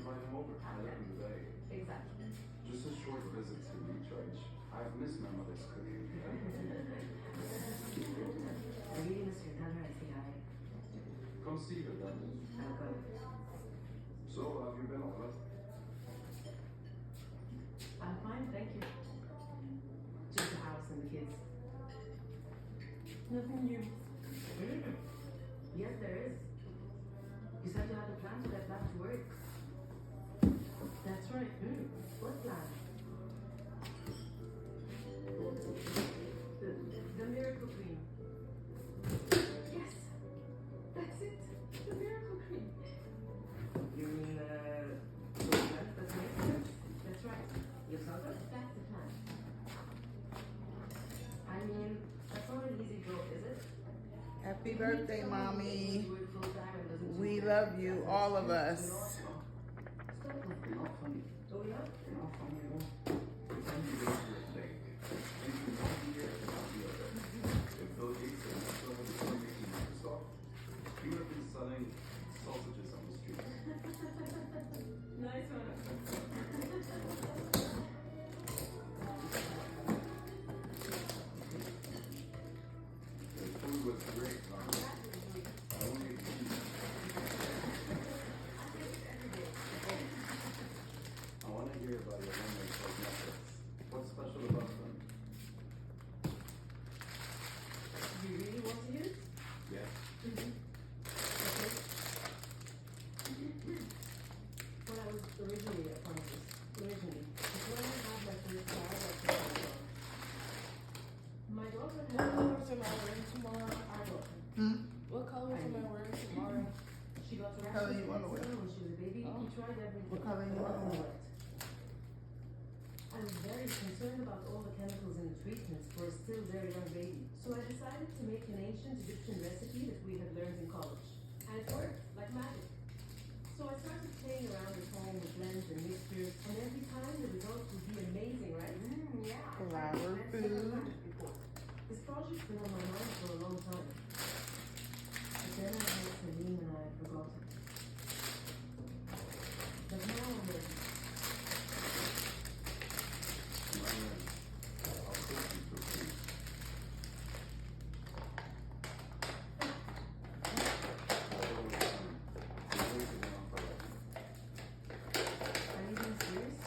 invite him over. I let him today. Exactly. Just a short visit to recharge. I've missed my mother's cooking. I really miss her. Tell her I say hi. Come see her then. I'll go. So, have you been all right? I'm fine, thank you. Just the house and the kids. Nothing new. Yes, there is. You said you had a plan to get back to work. That's right. What plan? The miracle cream. Yes, that's it. The miracle cream. You mean the plant that makes sense? That's right. You saw that? That's the plan. I mean, that's not an easy job, is it? Happy birthday, Mommy. Do it full time and doesn't We do love you, all of us. Stop laughing. You're not funny. Oh yeah? You're not funny at all. Pretend you go to your thing. And you won't be here and I'll be over. If Bill Gates and someone was making Microsoft, he would have been selling sausages on the street. Nice one. The food was great, huh? I only ate cheese. I want to hear about your homemade cosmetics. What's special about them? You really want to hear it? Yes. Okay. When I was originally a pharmacist, before I had my first child, I took my dog. My daughter What had colors am I wearing tomorrow? our daughter. What colors am I wearing tomorrow? She got color rashes you wanna wear? when she was a baby. Oh. He tried everything. What color you wanna wear? I was very concerned about all the chemicals in the treatments for a still very young baby. So I decided to make an ancient Egyptian recipe that we had learned in college. And it worked, like magic. So I started playing around at home with blends and mixtures, and every time the results would be amazing, right? Yeah. I tried Flower it several food. times before. This project's been on my mind for a long time. But then I had Salim and I forgot it. But now I'm ready. My man, I'll cook you for free. Are you being serious?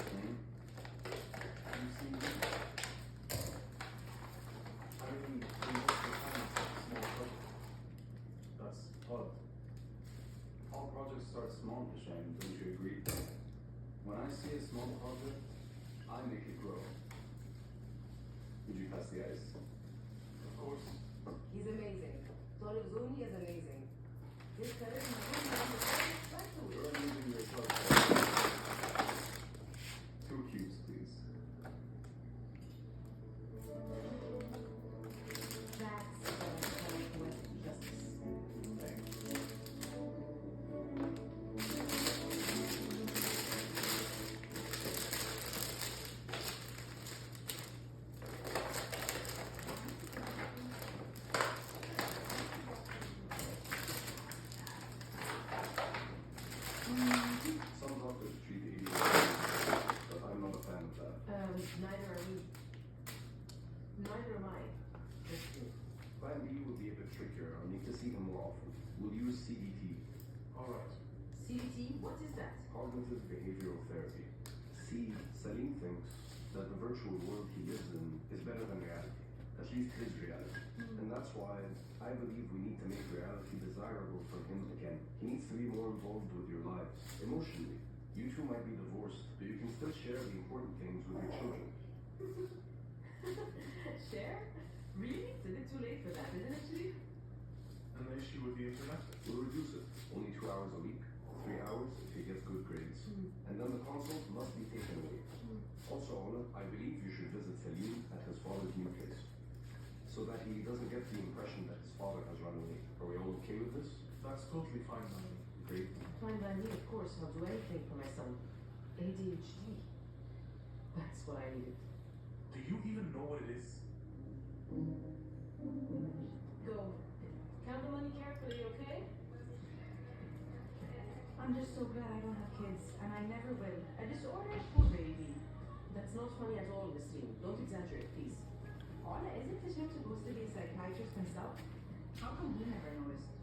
That's odd. All projects start small, Shane, don't you agree? When I see a small project, I make it grow. Would you pass the ice? Of course. He's amazing. Tolibzoni is amazing. His charisma is special. You're amusing yourself. 2 cubes, please. That's what I call poetic justice. Thanks. Some doctors treat ADHD, but I'm not a fan of that. Neither are we. Neither am I. That's true. Plan B would be a bit trickier. I'll need to see him more often. We'll use CBT. Alright. CBT, what is that? Cognitive behavioral therapy. See, Salim thinks that the virtual world he lives in is better than reality. At least his reality. And that's why I believe we need to make reality desirable for him again. He needs to be more involved with your lives, emotionally. You two might be divorced, but you can still share the important things with your children. Share? Really? It's a bit too late for that, isn't it, Chief? And the issue with the internet? We'll reduce it. Only 2 hours a week. 3 hours if he gets good grades. And then the console must be taken away. Also, Ola, I believe you should visit Salim at his father's new place, so that he doesn't get the impression that his father has run away. Are we all okay with this? That's totally fine, man. Great. Fine by me, of course. I'll do anything for my son. ADHD. That's what I needed. Do you even know what it is? Go. Count the money carefully, okay? I'm just so glad I don't have kids, and I never poor baby. That's not funny at all, Christine. Don't exaggerate, please. Ola, isn't Hisham supposed to be a psychiatrist himself? How come we never noticed?